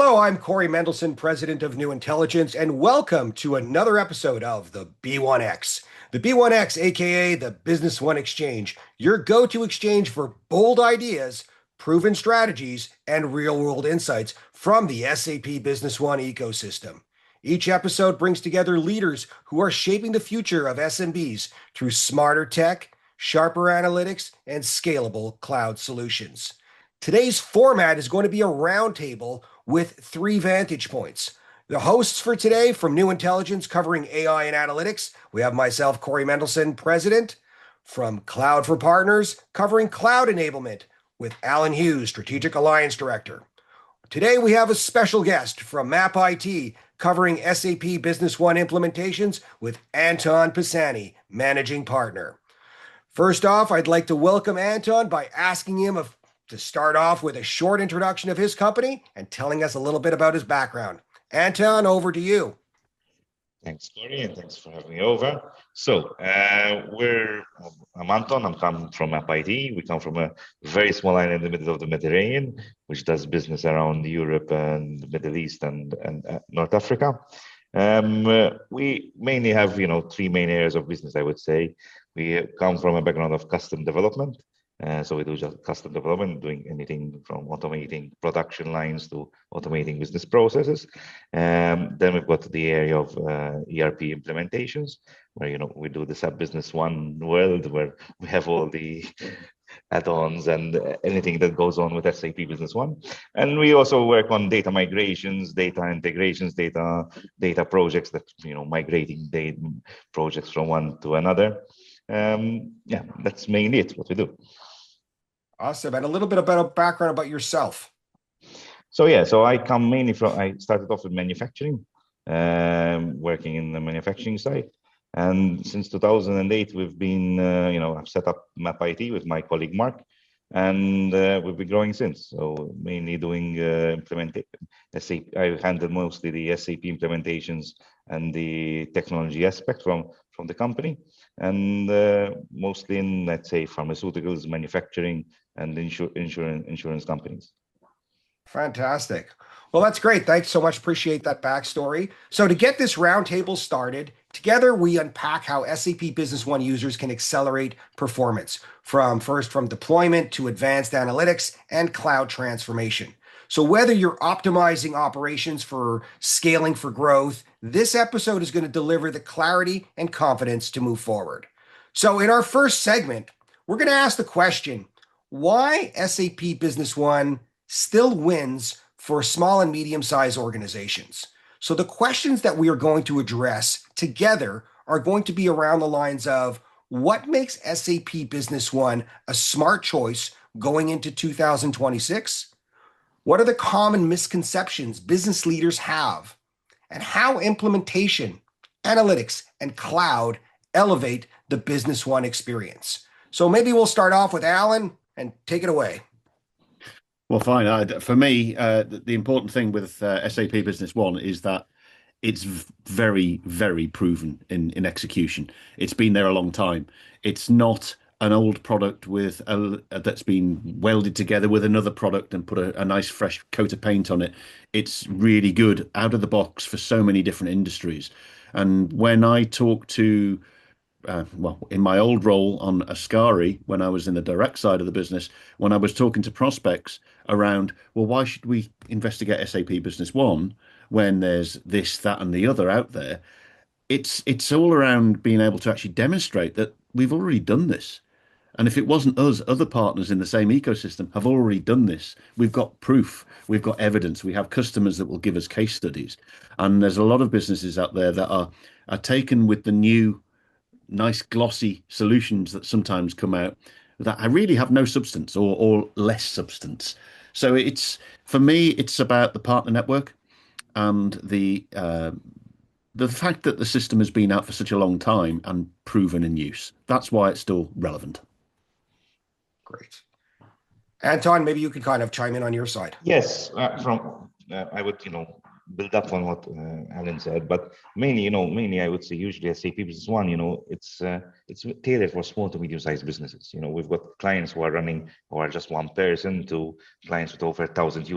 Hello, I'm Corey Mendelsohn, president of NewIntelligence, and welcome to another episode of the B1X. The B1X, aka the Business One Exchange, your go-to exchange for bold ideas, proven strategies, and real-world insights from the SAP Business One ecosystem. Each episode brings together leaders who are shaping the future of SMBs through smarter tech, sharper analytics, and scalable cloud solutions. Today's format is going to be a roundtable with 3 vantage points. The hosts for today from NewIntelligence covering AI and analytics, we have myself, Corey Mendelsohn, president. From Cloud for Partners covering cloud enablement with Alyn Hughes, strategic alliance director. Today we have a special guest from MAP IT covering SAP Business One implementations with Anton Pisani, managing partner. First off, I'd like to welcome Anton by asking him to start off with a short introduction of his company and telling us a little bit about his background. Anton, over to you. Thanks, Corey, and thanks for having me over. I'm Anton. I'm come from MAP IT. We come from a very small island in the middle of the Mediterranean, which does business around Europe and the Middle East and North Africa. We mainly have, 3 main areas of business, I would say. We come from a background of custom development. So we do just custom development, doing anything from automating production lines to automating business processes. Then we've got the area of ERP implementations, where we do the SAP Business One world, where we have all the add-ons and anything that goes on with SAP Business One. And we also work on data migrations, data integrations, data projects that migrating data projects from one to another. That's mainly it, what we do. Awesome. And a little bit about a background about yourself. So I come mainly I started off with manufacturing, working in the manufacturing side. And since 2008, we've been, I've set up MAP IT with my colleague, Mark, and we've been growing since. So mainly doing SAP. I handle mostly the SAP implementations and the technology aspect from the company, and mostly in, let's say, pharmaceuticals, manufacturing, and insurance companies. Fantastic. Well, that's great. Thanks so much. Appreciate that backstory. So to get this roundtable started, together we unpack how SAP Business One users can accelerate performance from deployment to advanced analytics and cloud transformation. So whether you're optimizing operations for scaling for growth, this episode is going to deliver the clarity and confidence to move forward. So in our first segment, we're going to ask the question, why SAP Business One still wins for small and medium-sized organizations. So the questions that we are going to address together are going to be around the lines of what makes SAP Business One a smart choice going into 2026? What are the common misconceptions business leaders have? And how implementation, analytics, and cloud elevate the Business One experience? So maybe we'll start off with Alyn and take it away. Well, fine. For me, the important thing with SAP Business One is that it's very, very proven in execution. It's been there a long time. It's not an old product that's been welded together with another product and put a nice fresh coat of paint on it. It's really good out of the box for so many different industries. And when I talk to in my old role on Ascari, when I was in the direct side of the business, when I was talking to prospects around, well, why should we investigate SAP Business One when there's this, that, and the other out there? It's all around being able to actually demonstrate that we've already done this. And if it wasn't us, other partners in the same ecosystem have already done this. We've got proof, we've got evidence, we have customers that will give us case studies. And there's a lot of businesses out there that are taken with the new nice glossy solutions that sometimes come out that I really have no substance or less substance. So for me, it's about the partner network and the fact that the system has been out for such a long time and proven in use. That's why it's still relevant. Great. Anton, maybe you could kind of chime in on your side. Yes, I would, build up on what Alyn said, but mainly I would say usually SAP Business One, it's tailored for small to medium-sized businesses. We've got clients who are just one person to clients with over 1,000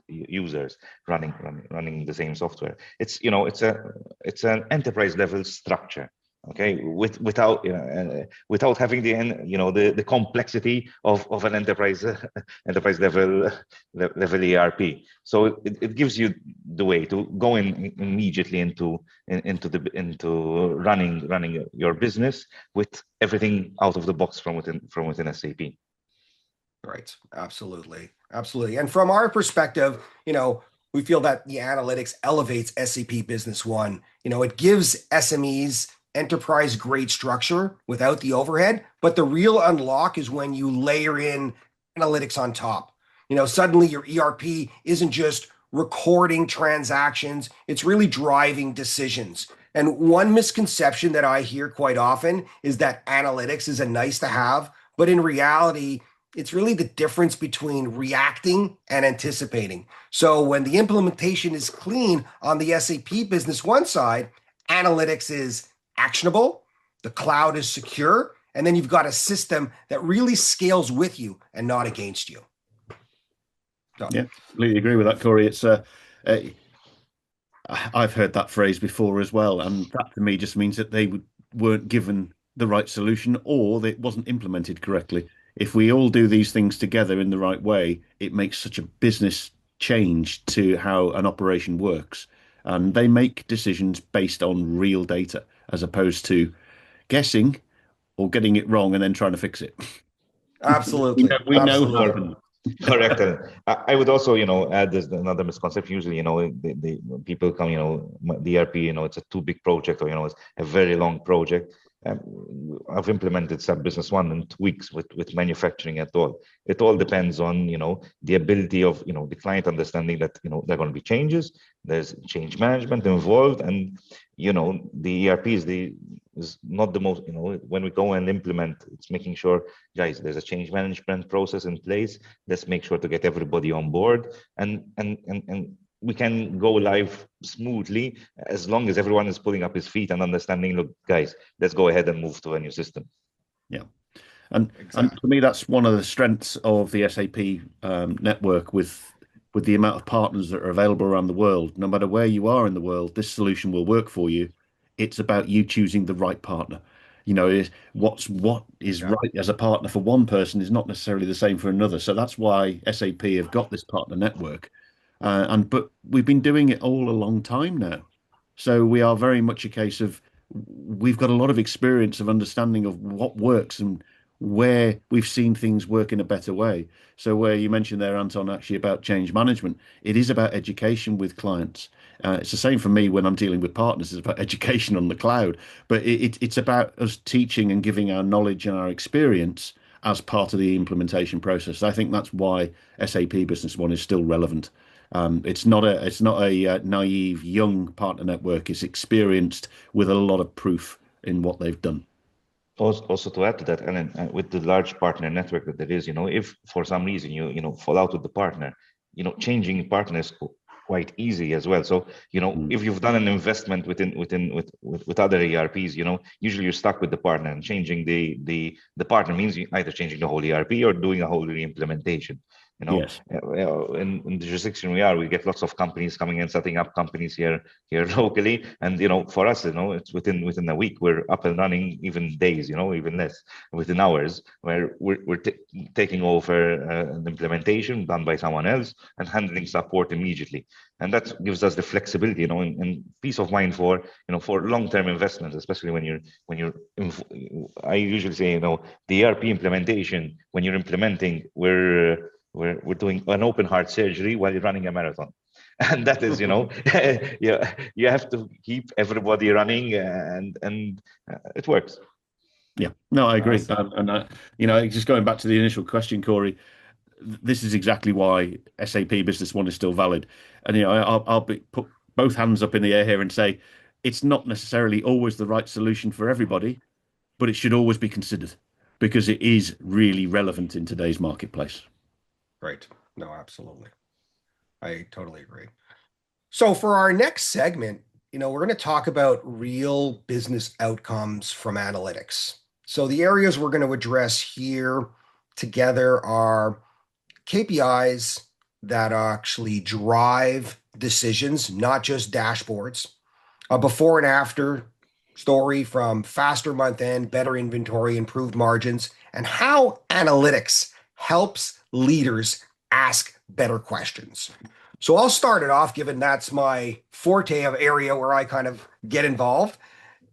users running the same software. It's an enterprise level structure. Okay, without having the complexity of an enterprise level ERP. So it gives you the way to go in immediately into running your business with everything out of the box from within SAP. Right, absolutely. And from our perspective, we feel that the analytics elevates SAP Business One. It gives SMEs enterprise grade structure without the overhead, but the real unlock is when you layer in analytics on top. Suddenly your ERP isn't just recording transactions, it's really driving decisions. And one misconception that I hear quite often is that analytics is a nice to have, but in reality, it's really the difference between reacting and anticipating. So when the implementation is clean on the SAP Business One side, analytics is actionable, the cloud is secure, and then you've got a system that really scales with you and not against you. So. Yeah, completely agree with that, Corey. It's I've heard that phrase before as well, and that to me just means that they weren't given the right solution or that it wasn't implemented correctly. If we all do these things together in the right way, it makes such a business change to how an operation works, and they make decisions based on real data, as opposed to guessing or getting it wrong and then trying to fix it. Absolutely. we know. Correct. I would also, add this another misconception. Usually, the people come, the ERP, it's a too big project, or it's a very long project. I've implemented SAP Business One in 2 weeks with manufacturing at all. It all depends on the ability of the client understanding that there are going to be changes. There's change management involved, and the ERP is not the most when we go and implement, it's making sure, guys, there's a change management process in place. Let's make sure to get everybody on board, and we can go live smoothly as long as everyone is pulling up his feet and understanding, look, guys, let's go ahead and move to a new system. Yeah. And for me, that's one of the strengths of the SAP network with the amount of partners that are available around the world. No matter where you are in the world, this solution will work for you. It's about you choosing the right partner. What is right as a partner for one person is not necessarily the same for another. So that's why SAP have got this partner network. But we've been doing it all a long time now. So we are very much a case of we've got a lot of experience of understanding of what works and where we've seen things work in a better way. So where you mentioned there, Anton, actually about change management, it is about education with clients. It's the same for me when I'm dealing with partners. It's about education on the cloud, but it's about us teaching and giving our knowledge and our experience as part of the implementation process. I think that's why SAP Business One is still relevant. It's not a naive young partner network. It's experienced with a lot of proof in what they've done. Also to add to that, and with the large partner network that there is, if for some reason you fall out with the partner, changing partners quite easy as well. So if you've done an investment with other ERPs, usually you're stuck with the partner, and changing the partner means you either changing the whole ERP or doing a whole re-implementation. Yes. In the jurisdiction we get lots of companies coming and setting up companies here locally, and for us, it's within a week we're up and running, even days, even less, within hours, where we're taking over an implementation done by someone else and handling support immediately, and that gives us the flexibility, and peace of mind for long-term investments, especially when you're. I usually say, the ERP implementation, when you're implementing, we're doing an open heart surgery while you're running a marathon. And that is, you have to keep everybody running, and it works. Yeah, no, I agree. Just going back to the initial question, Corey, this is exactly why SAP Business One is still valid. And, I'll put both hands up in the air here and say, it's not necessarily always the right solution for everybody, but it should always be considered because it is really relevant in today's marketplace. Right. No, absolutely. I totally agree. So for our next segment, we're going to talk about real business outcomes from analytics. So the areas we're going to address here together are KPIs that actually drive decisions, not just dashboards, a before and after story from faster month end, better inventory, improved margins, and how analytics helps leaders ask better questions. So I'll start it off, given that's my forte of area where I kind of get involved.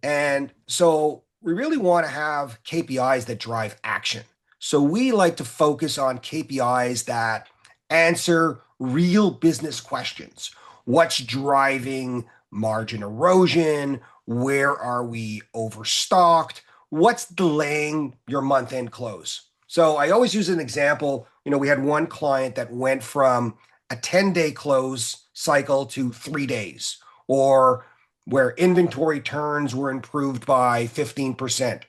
And so we really want to have KPIs that drive action. So we like to focus on KPIs that answer real business questions. What's driving margin erosion? Where are we overstocked? What's delaying your month end close? So I always use an example. We had one client that went from a 10-day close cycle to 3 days, or where inventory turns were improved by 15%.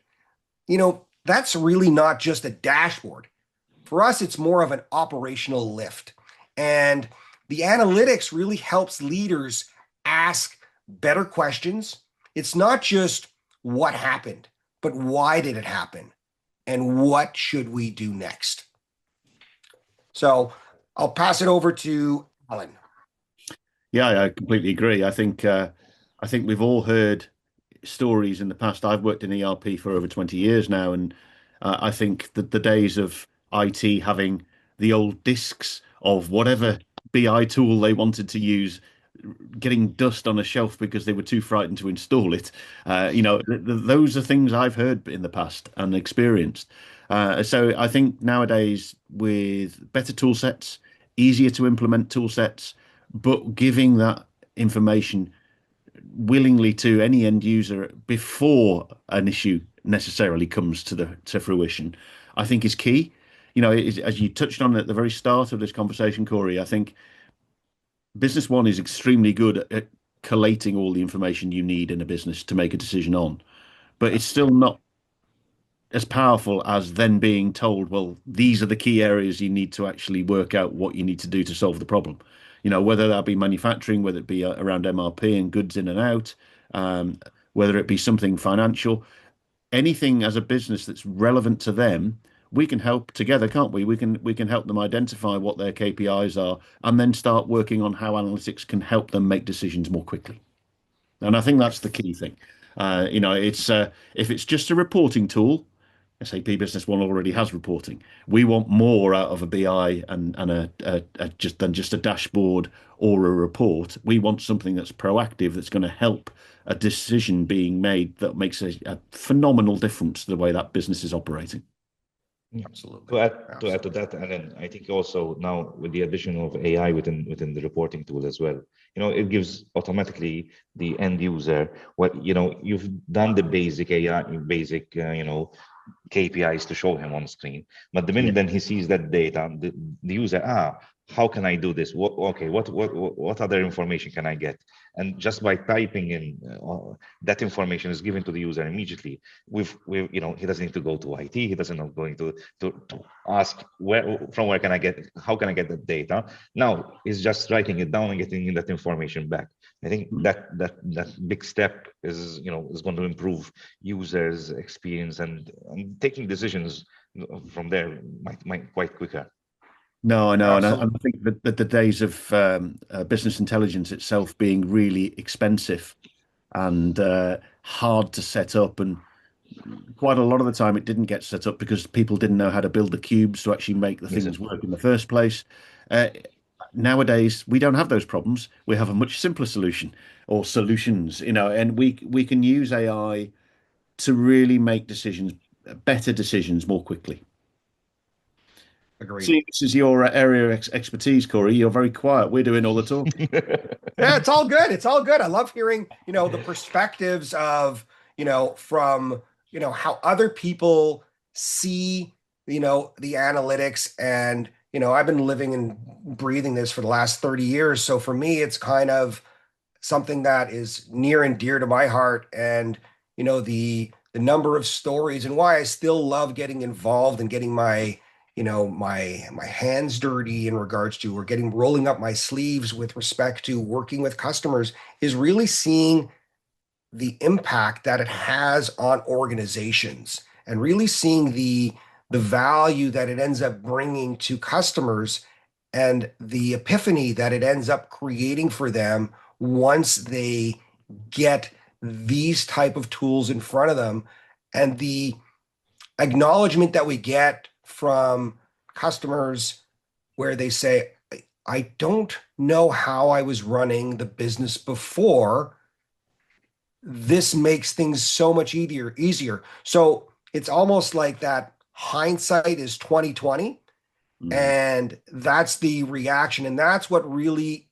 That's really not just a dashboard. For us, it's more of an operational lift. And the analytics really helps leaders ask better questions. It's not just what happened, but why did it happen? And what should we do next? So I'll pass it over to Alyn. Yeah, I completely agree. I think we've all heard stories in the past. I've worked in ERP for over 20 years now, and I think that the days of IT having the old discs of whatever BI tool they wanted to use getting dust on a shelf because they were too frightened to install it. Those are things I've heard in the past and experienced. So I think nowadays with better tool sets, easier to implement tool sets, but giving that information willingly to any end user before an issue necessarily comes to fruition, I think is key. As you touched on at the very start of this conversation, Corey, I think Business One is extremely good at collating all the information you need in a business to make a decision on, but it's still not as powerful as then being told, well, these are the key areas you need to actually work out what you need to do to solve the problem. Whether that be manufacturing, whether it be around MRP and goods in and out, whether it be something financial, anything as a business that's relevant to them, we can help together, can't we? We can help them identify what their KPIs are and then start working on how analytics can help them make decisions more quickly. And I think that's the key thing. It's if it's just a reporting tool, SAP Business One already has reporting. We want more out of a BI and just a dashboard or a report. We want something that's proactive, that's going to help a decision being made that makes a phenomenal difference to the way that business is operating. Absolutely. To add to that, and then I think also now with the addition of AI within the reporting tool as well, it gives automatically the end user what you've done the basic AI, KPIs to show him on screen. But the minute then he sees that data, the user, how can I do this? What other information can I get? And just by typing in that information is given to the user immediately. He doesn't need to go to IT. He doesn't know going to ask where can I get, how can I get that data? Now he's just writing it down and getting that information back. I think that big step is going to improve users' experience and taking decisions from there might quite quicker. No, I know, and I think that the days of business intelligence itself being really expensive and hard to set up, and quite a lot of the time it didn't get set up because people didn't know how to build the cubes to actually make the things work in the first place. Nowadays, we don't have those problems. We have a much simpler solution or solutions, and we can use AI to really make better decisions more quickly. Agreed. See, this is your area of expertise, Corey. You're very quiet. We're doing all the talking. Yeah, it's all good. It's all good. I love hearing, the perspectives of, from, how other people see, the analytics. And, I've been living and breathing this for the last 30 years. So for me, it's kind of something that is near and dear to my heart. And, the number of stories and why I still love getting involved and getting my my hands dirty in regards to, or rolling up my sleeves with respect to working with customers, is really seeing the impact that it has on organizations, and really seeing the value that it ends up bringing to customers, and the epiphany that it ends up creating for them once they get these type of tools in front of them, and the acknowledgement that we get from customers where they say, I don't know how I was running the business before. This makes things so much easier. So it's almost like that hindsight is 2020. And that's the reaction. And that's what really,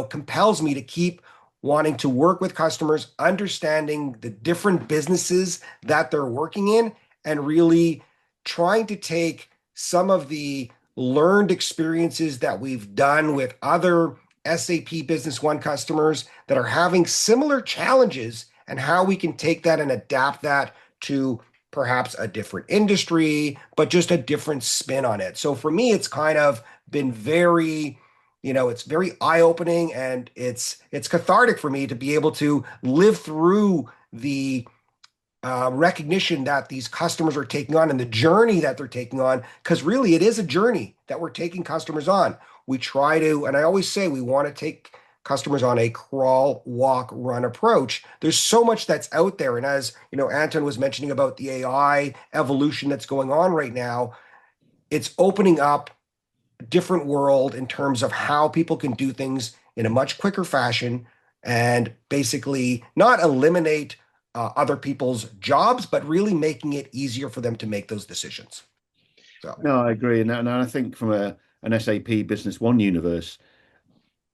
compels me to keep wanting to work with customers, understanding the different businesses that they're working in, and really trying to take some of the learned experiences that we've done with other SAP Business One customers that are having similar challenges, and how we can take that and adapt that to perhaps a different industry, but just a different spin on it. So for me, it's kind of been very, it's very eye-opening, and it's cathartic for me to be able to live through the recognition that these customers are taking on, and the journey that they're taking on, because really it is a journey that we're taking customers on. We try to, and I always say, we want to take customers on a crawl, walk, run approach. There's so much that's out there. And as Anton was mentioning about the AI evolution that's going on right now, it's opening up a different world in terms of how people can do things in a much quicker fashion, and basically not eliminate other people's jobs, but really making it easier for them to make those decisions. So No, I agree. And I think from an SAP Business One universe,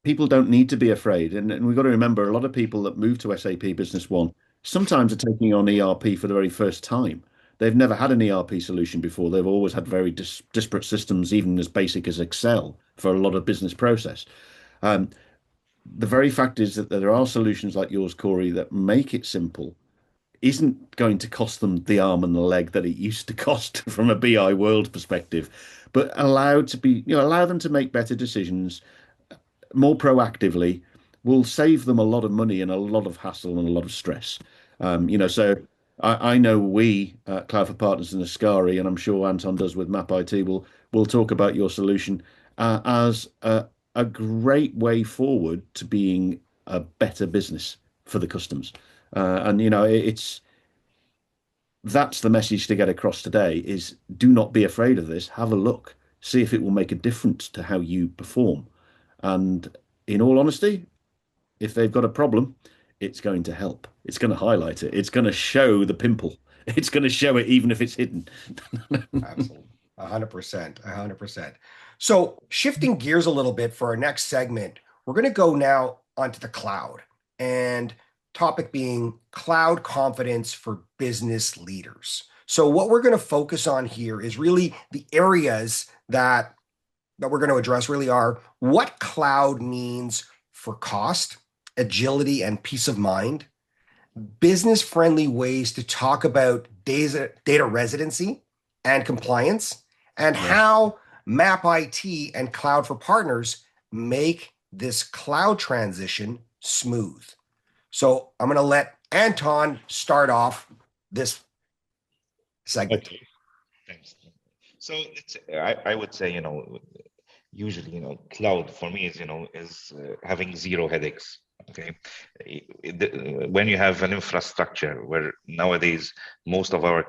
people don't need to be afraid. And we've got to remember, a lot of people that move to SAP Business One sometimes are taking on ERP for the very first time. They've never had an ERP solution before. They've always had very disparate systems, even as basic as Excel, for a lot of business process. The very fact is that there are solutions like yours, Corey, that make it simple, isn't going to cost them the arm and the leg that it used to cost from a BI world perspective, but allow them to make better decisions more proactively, will save them a lot of money and a lot of hassle and a lot of stress. So I know we, Cloud for Partners and Ascari, and I'm sure Anton does with Map IT, will talk about your solution as a great way forward to being a better business for the customers. That's the message to get across today: is do not be afraid of this. Have a look, see if it will make a difference to how you perform. And in all honesty, if they've got a problem, it's going to help. It's going to highlight it. It's going to show the pimple. It's going to show it even if it's hidden. Absolutely. 100%. 100%. So shifting gears a little bit for our next segment, we're going to go now onto the cloud, and topic being cloud confidence for business leaders. So what we're going to focus on here is really the areas that we're going to address really are what cloud means for cost, agility, and peace of mind, business-friendly ways to talk about data residency and compliance, and how Map IT and Cloud for Partners make this cloud transition smooth. So I'm going to let Anton start off this segment. Okay. Thanks. So I would say, usually, cloud for me is having zero headaches. Okay. When you have an infrastructure where nowadays most of our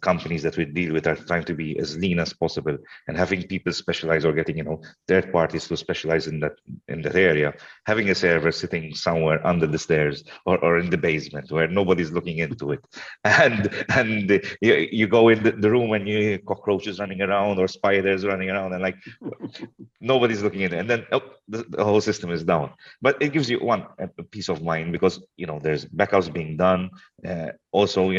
companies that we deal with are trying to be as lean as possible, and having people specialize, or getting third parties to specialize in that area, having a server sitting somewhere under the stairs or in the basement where nobody's looking into it, and you go in the room and you hear cockroaches running around or spiders running around, and like nobody's looking in it, and then the whole system is down. But it gives you a peace of mind, because there's backups being done. Also,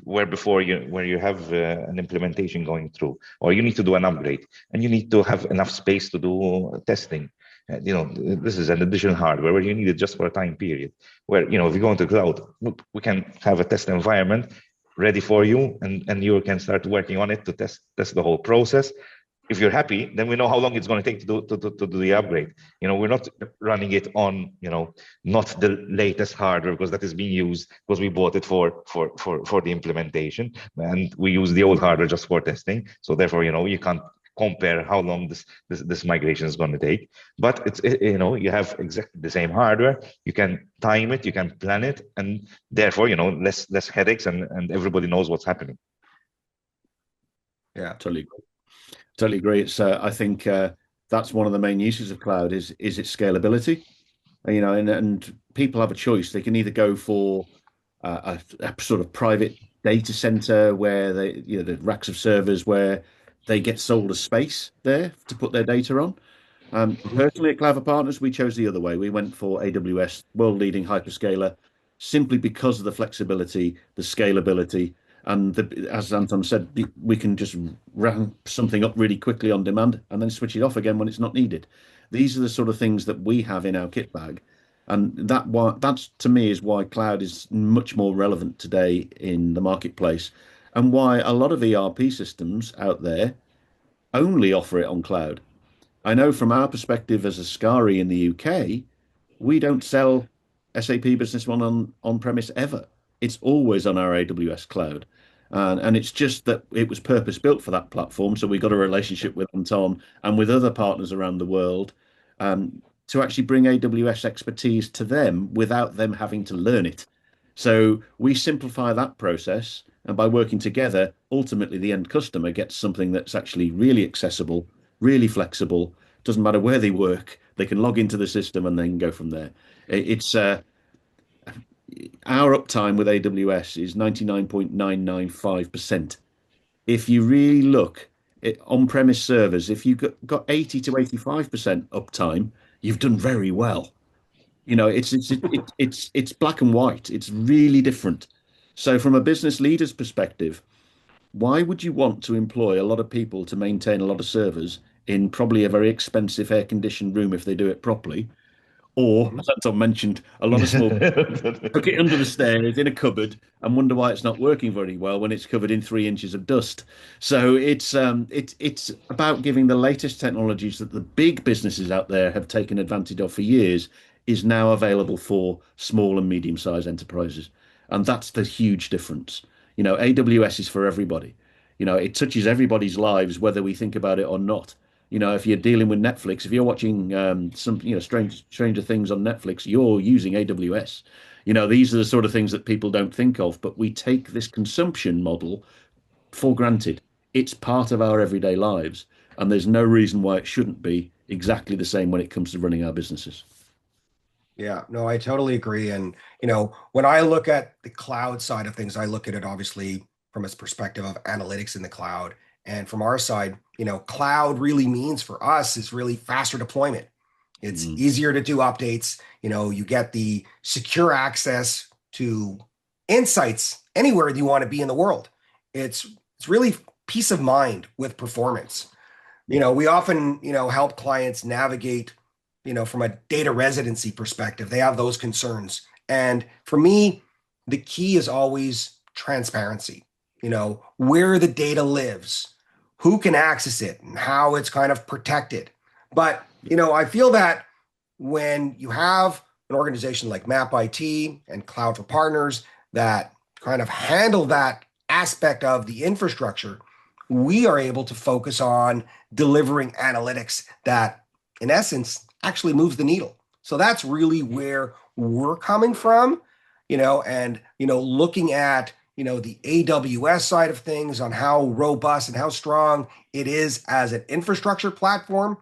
where before where you have an implementation going through, or you need to do an upgrade, and you need to have enough space to do testing. This is an additional hardware where you need it just for a time period. Where if you go into cloud, we can have a test environment ready for you, and you can start working on it to test the whole process. if you're happy, then we know how long it's going to take to do the upgrade. We're not running it on, not the latest hardware because that is being used because we bought it for the implementation, and we use the old hardware just for testing. So therefore, you can't compare how long this migration is going to take. But it's you have exactly the same hardware. You can time it, you can plan it, and therefore, less headaches, and everybody knows what's happening. Yeah, totally agree. It's I think that's one of the main uses of cloud is its scalability. And people have a choice. They can either go for a sort of private data center where the racks of servers where they get sold a space there to put their data on. Personally, at Clover Partners, we chose the other way. We went for AWS, world-leading hyperscaler, simply because of the flexibility, the scalability, and as Anton said, we can just ramp something up really quickly on demand and then switch it off again when it's not needed. These are the sort of things that we have in our kit bag. And that's to me is why cloud is much more relevant today in the marketplace, and why a lot of ERP systems out there only offer it on cloud. I know from our perspective as a SCARI in the UK, we don't sell SAP Business One on-premise ever. It's always on our AWS cloud. And it's just that it was purpose built for that platform. So we got a relationship with Anton and with other partners around the world to actually bring AWS expertise to them without them having to learn it. So we simplify that process. And by working together, ultimately the end customer gets something that's actually really accessible, really flexible. Doesn't matter where they work, they can log into the system and then go from there. It's our uptime with AWS is 99.995%. If you really look at on-premise servers, if you've got 80 to 85% uptime, you've done very well. It's black and white. It's really different. So from a business leader's perspective, why would you want to employ a lot of people to maintain a lot of servers in probably a very expensive air-conditioned room if they do it properly? Or, as Anton mentioned, a lot of small hook it under the stairs in a cupboard and wonder why it's not working very well when it's covered in 3 inches of dust. So it's about giving the latest technologies that the big businesses out there have taken advantage of for years is now available for small and medium-sized enterprises. And that's the huge difference. AWS is for everybody. It touches everybody's lives, whether we think about it or not. If you're dealing with Netflix, if you're watching Stranger Things on Netflix, you're using AWS. These are the sort of things that people don't think of, but we take this consumption model for granted. It's part of our everyday lives, and there's no reason why it shouldn't be exactly the same when it comes to running our businesses. Yeah, no, I totally agree. And, when I look at the cloud side of things, I look at it obviously from a perspective of analytics in the cloud. And from our side, cloud really means for us is really faster deployment. It's easier to do updates. You get the secure access to insights anywhere you want to be in the world. It's really peace of mind with performance. We often, help clients navigate from a data residency perspective. They have those concerns. And for me, the key is always transparency, where the data lives, who can access it, and how it's kind of protected. But, I feel that when you have an organization like MAP IT and Cloud for Partners that kind of handle that aspect of the infrastructure, we are able to focus on delivering analytics that, in essence, actually moves the needle. So that's really where we're coming from, and, looking at, the AWS side of things on how robust and how strong it is as an infrastructure platform.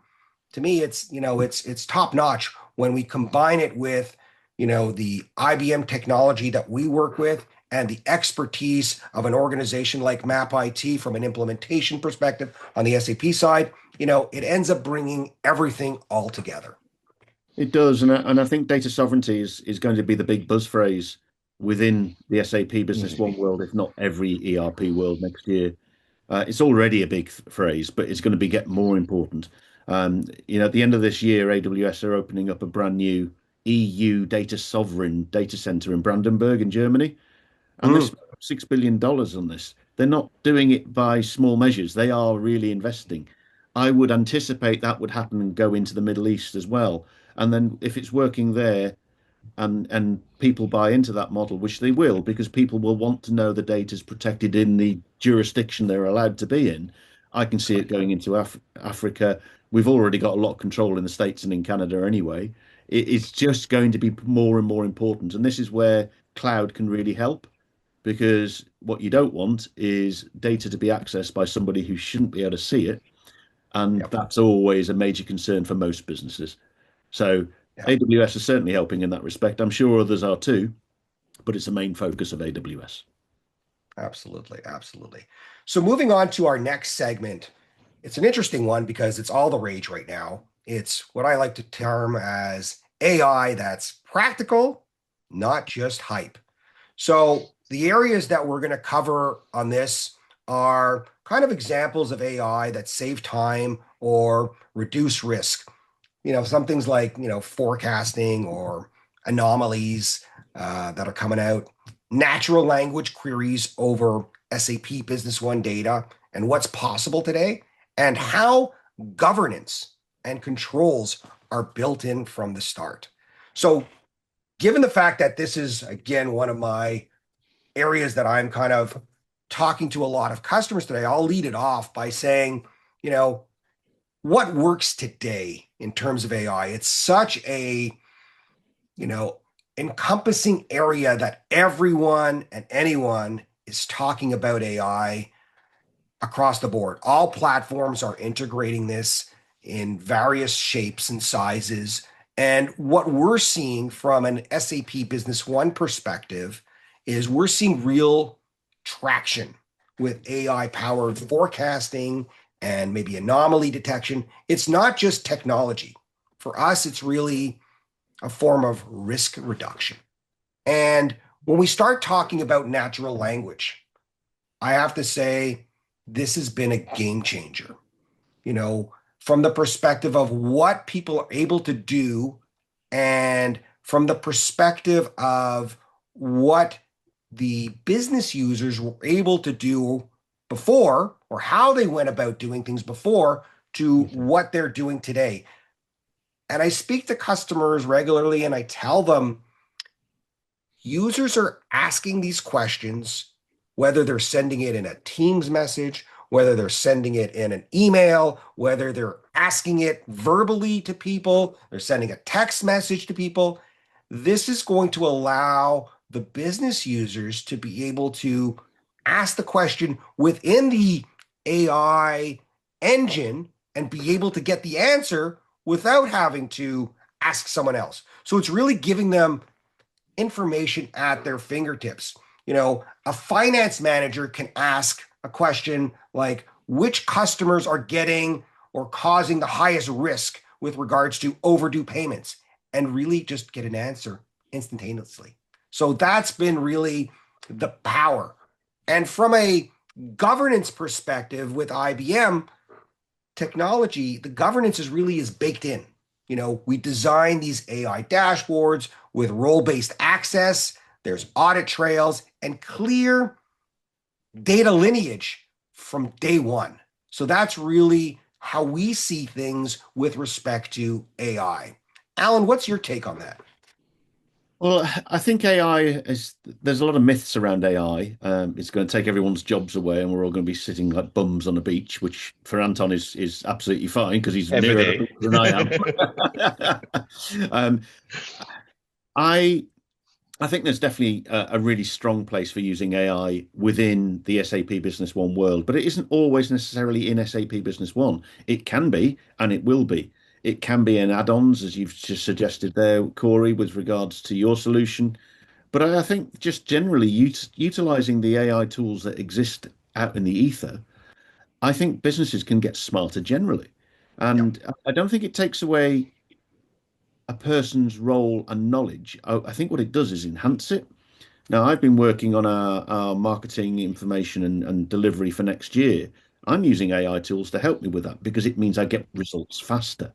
To me, it's top notch when we combine it with, the IBM technology that we work with and the expertise of an organization like MAP IT from an implementation perspective on the SAP side. It ends up bringing everything all together. It does, and I think data sovereignty is going to be the big buzz phrase within the SAP Business One world, if not every ERP world next year. It's already a big phrase, but it's going to get more important. At the end of this year, AWS are opening up a brand new EU data sovereign data center in Brandenburg in Germany, and they spent $6 billion on this. They're not doing it by small measures. They are really investing. I would anticipate that would happen and go into the Middle East as well. And then if it's working there and people buy into that model, which they will, because people will want to know the data is protected in the jurisdiction they're allowed to be in. I can see it going into Africa. We've already got a lot of control in the States and in Canada anyway. It's just going to be more and more important. And this is where cloud can really help, because what you don't want is data to be accessed by somebody who shouldn't be able to see it. And that's always a major concern for most businesses. So AWS is certainly helping in that respect. I'm sure others are too, but it's a main focus of AWS. Absolutely. Absolutely. So moving on to our next segment, it's an interesting one because it's all the rage right now. It's what I like to term as AI that's practical, not just hype. So the areas that we're going to cover on this are kind of examples of AI that save time or reduce risk. Some things like, forecasting or anomalies that are coming out, natural language queries over SAP Business One data and what's possible today, and how governance and controls are built in from the start. So given the fact that this is, again, one of my areas that I'm kind of talking to a lot of customers today, I'll lead it off by saying, what works today in terms of AI? It's such a, encompassing area that everyone and anyone is talking about AI across the board. All platforms are integrating this in various shapes and sizes. And what we're seeing from an SAP Business One perspective is we're seeing real traction with AI-powered forecasting and maybe anomaly detection. It's not just technology. For us, it's really a form of risk reduction. And when we start talking about natural language, I have to say this has been a game changer, from the perspective of what people are able to do and from the perspective of what the business users were able to do before, or how they went about doing things before, to what they're doing today. And I speak to customers regularly and I tell them users are asking these questions, whether they're sending it in a Teams message, whether they're sending it in an email, whether they're asking it verbally to people, they're sending a text message to people. This is going to allow the business users to be able to ask the question within the AI engine and be able to get the answer without having to ask someone else. So it's really giving them information at their fingertips. A finance manager can ask a question like, which customers are getting or causing the highest risk with regards to overdue payments, and really just get an answer instantaneously. So that's been really the power. And from a governance perspective with IBM technology, the governance is baked in. We design these AI dashboards with role-based access. There's audit trails and clear data lineage from day one. So that's really how we see things with respect to AI. Alyn, what's your take on that? Well, I think there's a lot of myths around AI. It's going to take everyone's jobs away and we're all going to be sitting like bums on a beach, which for Anton is absolutely fine because he's nearer the beach than I am. I think there's definitely a really strong place for using AI within the SAP Business One world, but it isn't always necessarily in SAP Business One. It can be, and it will be. It can be in add-ons, as you've just suggested there, Corey, with regards to your solution. But I think just generally utilizing the AI tools that exist out in the ether, I think businesses can get smarter generally. And I don't think it takes away a person's role and knowledge. I think what it does is enhance it. Now, I've been working on our marketing information and delivery for next year. I'm using AI tools to help me with that because it means I get results faster.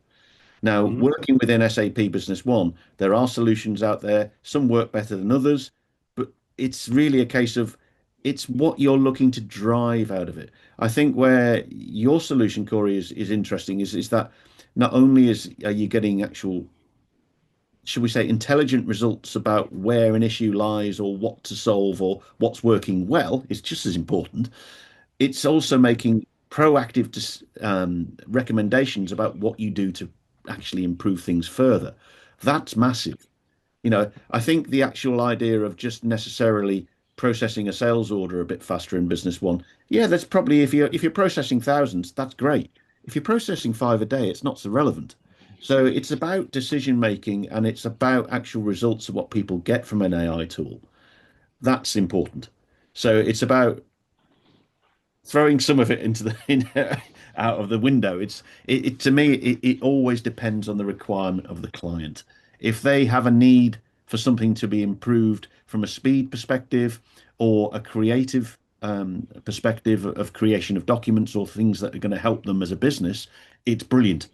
Now, working within SAP Business One, there are solutions out there. Some work better than others, but it's really a case of it's what you're looking to drive out of it. I think where your solution, Corey, is interesting is that not only are you getting actual, should we say, intelligent results about where an issue lies or what to solve or what's working well is just as important. It's also making proactive recommendations about what you do to actually improve things further. That's massive. I think the actual idea of just necessarily processing a sales order a bit faster in Business One, yeah, that's probably if you're processing thousands, that's great. If you're processing five a day, it's not so relevant. So it's about decision making and it's about actual results of what people get from an AI tool. That's important. So it's about throwing some of it into out of the window. To me, it always depends on the requirement of the client. If they have a need for something to be improved from a speed perspective or a creative perspective of creation of documents or things that are going to help them as a business, it's brilliant.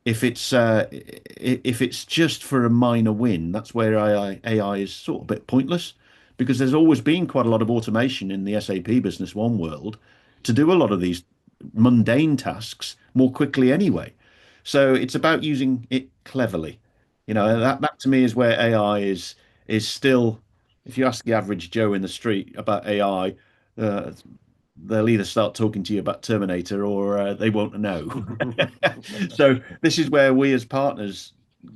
If it's just for a minor win, that's where AI is sort of a bit pointless because there's always been quite a lot of automation in the SAP Business One world to do a lot of these mundane tasks more quickly anyway. So it's about using it cleverly. That to me is where AI is still, if you ask the average Joe in the street about AI, uh, they'll either start talking to you about Terminator or they won't know. So this is where we as partners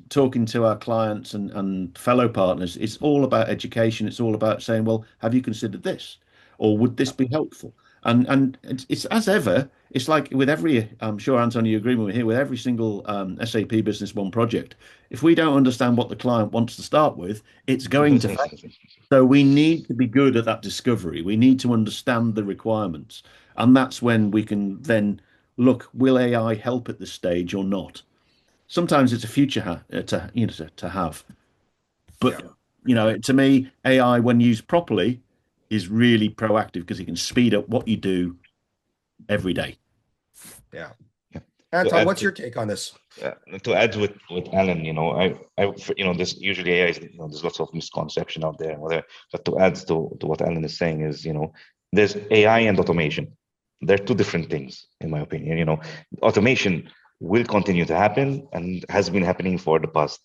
talking to our clients and fellow partners, it's all about education. It's all about saying, well, have you considered this? Or would this be helpful? And it's as ever, it's like with every, I'm sure, Anton, you agree with me here, with every single SAP Business One project, if we don't understand what the client wants to start with, it's going to fail. So we need to be good at that discovery. We need to understand the requirements. And that's when we can then look, will AI help at this stage or not? Sometimes it's a future to have. But to me, AI, when used properly, is really proactive because it can speed up what you do every day. Yeah. Anton, what's your take on this? To add with Alyn, this usually AI is, there's lots of misconception out there. But to add to what Alyn is saying is, there's AI and automation. They're two different things, in my opinion. Automation will continue to happen and has been happening for the past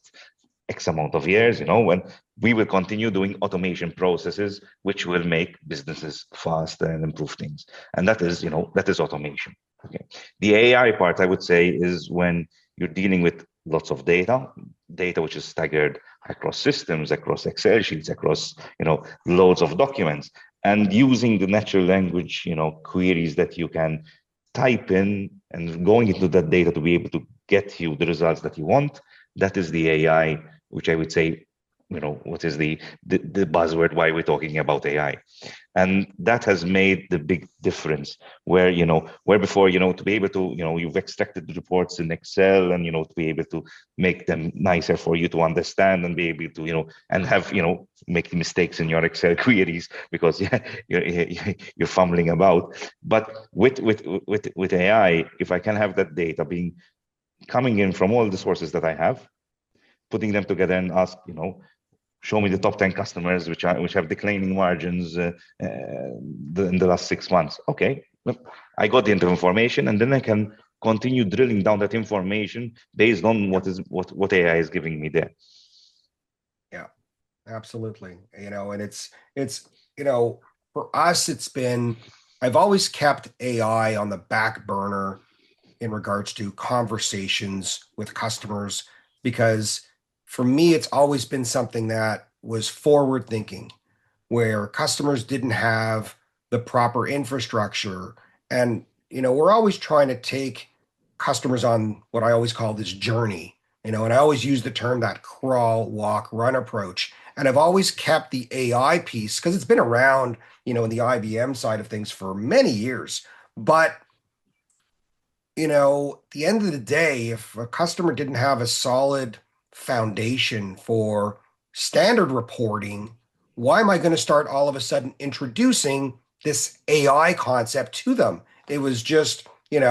X amount of years, when we will continue doing automation processes, which will make businesses faster and improve things. And that is automation. Okay. The AI part, I would say, is when you're dealing with lots of data which is staggered across systems, across Excel sheets, across, loads of documents, and using the natural language, queries that you can type in and going into that data to be able to get you the results that you want. That is the AI, which I would say, what is the buzzword why we're talking about AI. And that has made the big difference where before, to be able to, you've extracted the reports in Excel and, to be able to make them nicer for you to understand and be able to, and have, make mistakes in your Excel queries because you're fumbling about. But with AI, if I can have that data coming in from all the sources that I have, putting them together and ask, show me the top 10 customers which have declining margins in the last 6 months. Okay, I got the information, and then I can continue drilling down that information based on what AI is giving me there. Yeah, absolutely. And it's for us, I've always kept AI on the back burner in regards to conversations with customers, because for me, it's always been something that was forward thinking, where customers didn't have the proper infrastructure. And, we're always trying to take customers on what I always call this journey, and I always use the term that crawl, walk, run approach. And I've always kept the AI piece because it's been around, in the IBM side of things for many years. But at the end of the day, if a customer didn't have a solid foundation for standard reporting, why am I going to start all of a sudden introducing this AI concept to them? It was just, and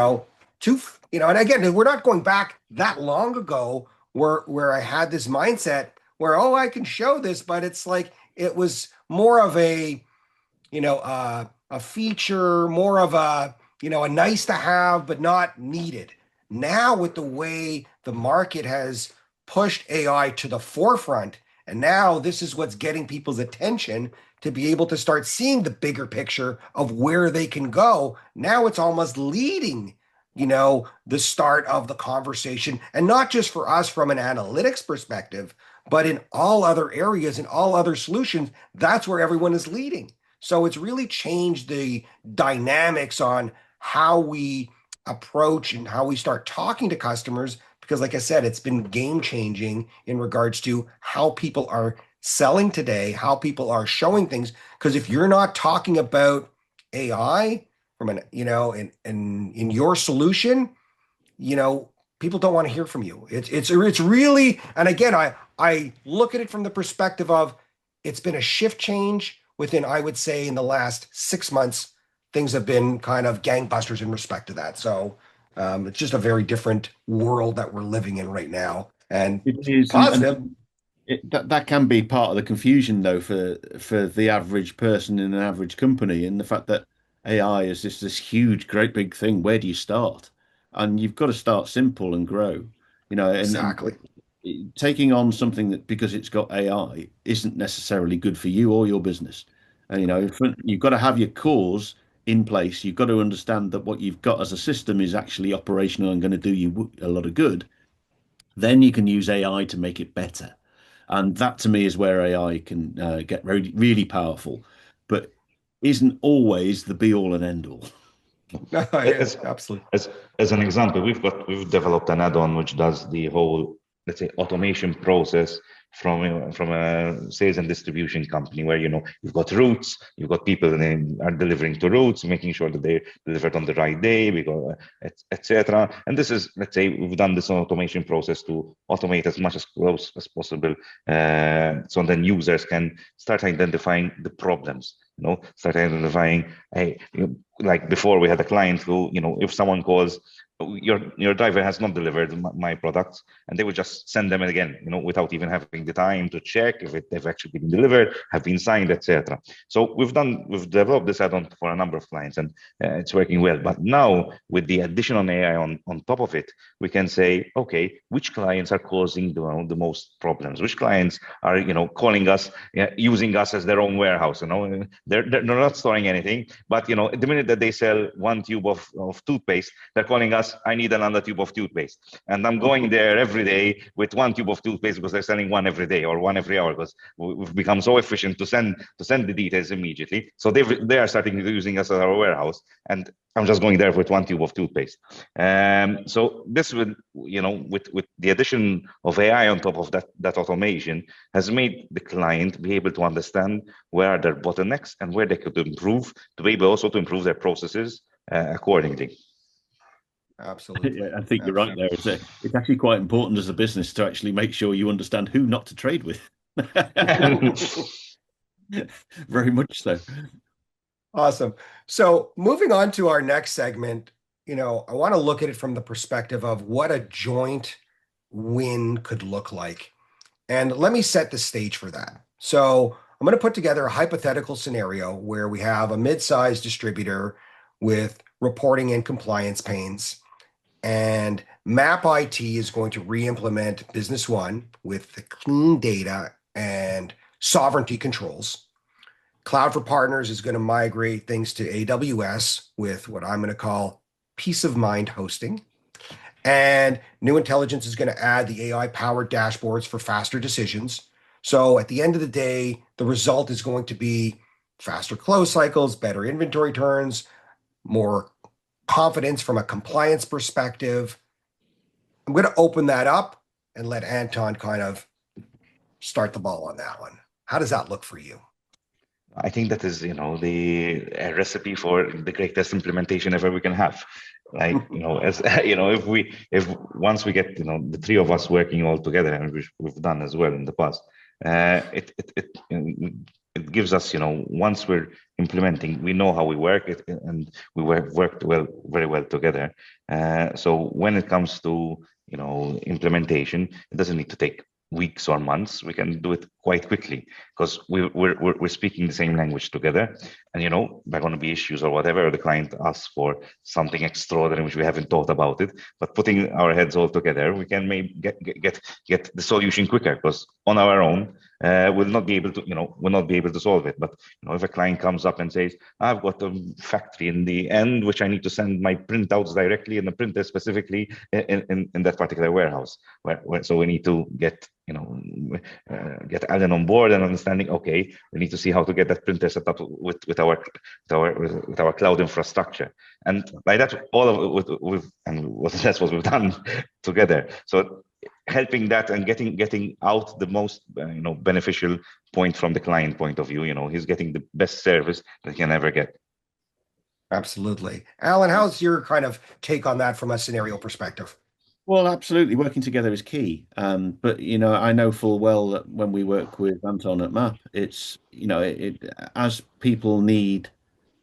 again, we're not going back that long ago where I had this mindset where, I can show this, but it's like, it was more of a, a feature, more of a nice to have, but not needed. Now, with the way the market has pushed AI to the forefront, and now this is what's getting people's attention to be able to start seeing the bigger picture of where they can go. Now it's almost leading, the start of the conversation, and not just for us from an analytics perspective, but in all other areas and all other solutions. That's where everyone is leading. So it's really changed the dynamics on how we approach and how we start talking to customers. Because, like I said, it's been game changing in regards to how people are selling today, how people are showing things. Because if you're not talking about AI from in your solution, people don't want to hear from you. It's really, and again, I look at it from the perspective of it's been a shift change within, I would say, in the last 6 months, things have been kind of gangbusters in respect to that. So it's just a very different world that we're living in right now, and It is, positive. that can be part of the confusion, though, for the average person in an average company, and the fact that AI is just this huge, great big thing. Where do you start? And you've got to start simple and grow, and Exactly. taking on something that because it's got AI isn't necessarily good for you or your business. And, you've got to have your cores in place. You've got to understand that what you've got as a system is actually operational and going to do you a lot of good. Then you can use AI to make it better. And that to me is where AI can get really, really powerful, but isn't always the be all and end all. Yeah, As, absolutely. as an example, we've developed an add-on which does the whole, let's say, automation process from a sales and distribution company, where you've got routes, you've got people that are delivering to routes, making sure that they're delivered on the right day, etc. And this is, let's say, we've done this automation process to automate as much as close as possible, so then users can start identifying the problems. Start identifying, hey, like before we had a client who, if someone calls, your driver has not delivered my products, and they would just send them again, without even having the time to check if they've actually been delivered, have been signed, etc. So we've developed this add-on for a number of clients, and it's working well. But now with the additional AI on top of it, we can say, okay, which clients are causing the most problems? Which clients are calling us, using us as their own warehouse? They're not storing anything, but the minute that they sell one tube of toothpaste, they're calling us, I need another tube of toothpaste. And I'm going there every day with one tube of toothpaste because they're selling one every day or one every hour, because we've become so efficient to send the details immediately. So they are starting using us as our warehouse, and I'm just going there with one tube of toothpaste. So this would, with the addition of AI on top of that automation, has made the client be able to understand where are their bottlenecks and where they could improve, to be able also to improve their processes accordingly. Absolutely. Yeah, I think you're right there. It's actually quite important as a business to actually make sure you understand who not to trade with. Very much so. Awesome. So moving on to our next segment, I want to look at it from the perspective of what a joint win could look like. And let me set the stage for that. So I'm going to put together a hypothetical scenario where we have a mid-sized distributor with reporting and compliance pains, and MAP IT is going to re-implement Business One with the clean data and sovereignty controls. Cloud for Partners is going to migrate things to AWS with what I'm going to call peace of mind hosting. And NewIntelligence is going to add the AI-powered dashboards for faster decisions. So at the end of the day, the result is going to be faster close cycles, better inventory turns, more confidence from a compliance perspective. I'm going to open that up and let Anton kind of start the ball on that one. How does that look for you? I think that is, the recipe for the greatest implementation ever we can have. Like, as if once we get, the three of us working all together, and we've done as well in the past, it gives us, once we're implementing, we know how we work, and we worked very well together. So when it comes to, implementation, it doesn't need to take weeks or months. We can do it quite quickly because we're speaking the same language together. And there are going to be issues or whatever. The client asks for something extraordinary which we haven't thought about it. But putting our heads all together, we can maybe get the solution quicker, because on our own we'll not be able to solve it. But if a client comes up and says, I've got a factory in the end which I need to send my printouts directly and the printer specifically in that particular warehouse, so we need to get Alyn on board and understanding, okay, we need to see how to get that printer set up with our cloud infrastructure. And like that, all of that's what we've done together. So helping that and getting out the most beneficial point from the client point of view. He's getting the best service that he can ever get. Absolutely. Alyn, how's your kind of take on that from a scenario perspective? Well, absolutely. Working together is key. But, I know full well that when we work with Anton at MAP, it's, as people need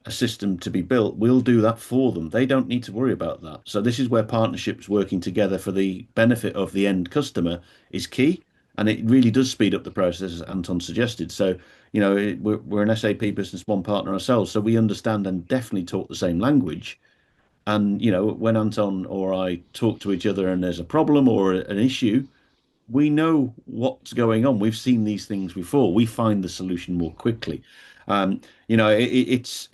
a system to be built, we'll do that for them. They don't need to worry about that. So this is where partnerships working together for the benefit of the end customer is key. And it really does speed up the process, as Anton suggested. So, we're an SAP Business One partner ourselves, so we understand and definitely talk the same language. And, when Anton or I talk to each other and there's a problem or an issue, we know what's going on. We've seen these things before. We find the solution more quickly. It's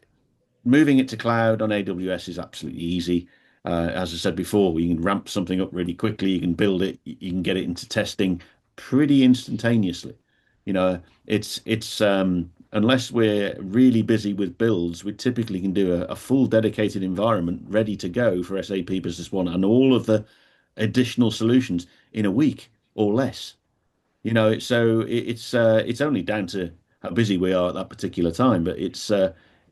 moving it to cloud on AWS is absolutely easy. As I said before, you can ramp something up really quickly. You can build it. You can get it into testing pretty instantaneously. It's unless we're really busy with builds, we typically can do a full dedicated environment ready to go for SAP Business One and all of the additional solutions in a week or less. So it's only down to how busy we are at that particular time, but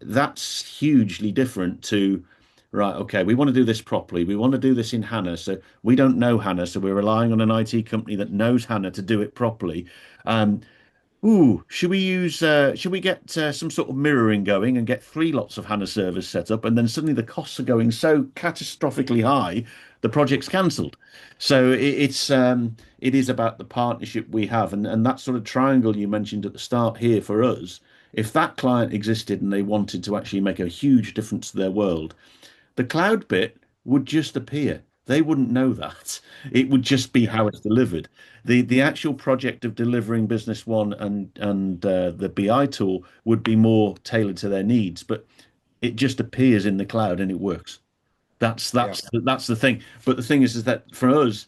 that's hugely different to, right, okay, we want to do this properly. We want to do this in HANA. So we don't know HANA, so we're relying on an IT company that knows HANA to do it properly. Should we get some sort of mirroring going and get 3 lots of HANA servers set up, and then suddenly the costs are going so catastrophically high, the project's cancelled. So it is about the partnership we have, and that sort of triangle you mentioned at the start here for us. If that client existed and they wanted to actually make a huge difference to their world, the cloud bit would just appear. They wouldn't know that. It would just be how it's delivered. The actual project of delivering Business One and the BI tool would be more tailored to their needs, but it just appears in the cloud and it works. That's the thing. But the thing is that for us,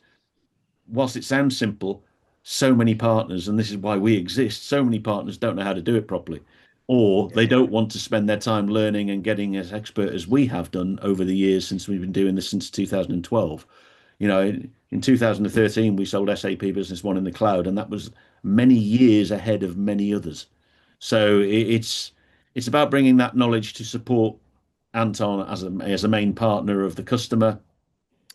whilst it sounds simple, so many partners, and this is why we exist, so many partners don't know how to do it properly, or they don't want to spend their time learning and getting as expert as we have done over the years since we've been doing this since 2012. In 2013, we sold SAP Business One in the cloud, and that was many years ahead of many others. So it's about bringing that knowledge to support Anton as a main partner of the customer,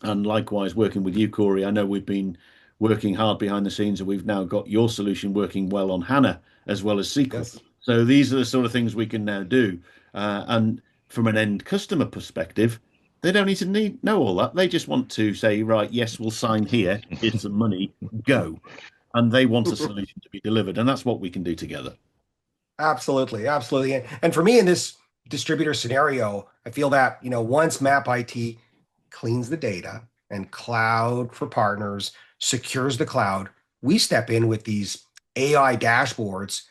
and likewise working with you, Corey. I know we've been working hard behind the scenes, and we've now got your solution working well on HANA as well as SQL. Yes. So these are the sort of things we can now do. And from an end customer perspective, they don't need to know all that. They just want to say, right, yes, we'll sign here. Here's some money, go. And they want a solution to be delivered. And that's what we can do together. Absolutely. Absolutely. And for me in this distributor scenario, I feel that, once MAP IT cleans the data and cloud for partners, secures the cloud, we step in with these AI dashboards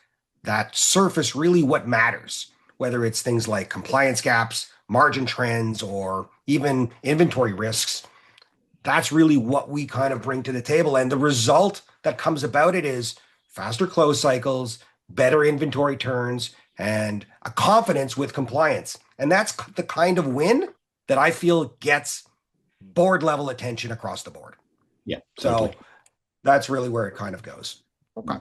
that surface really what matters, whether it's things like compliance gaps, margin trends, or even inventory risks. That's really what we kind of bring to the table. And the result that comes about it is faster close cycles, better inventory turns, and a confidence with compliance. And that's the kind of win that I feel gets board level attention across the board. Yeah. So that's really where it kind of goes. Okay.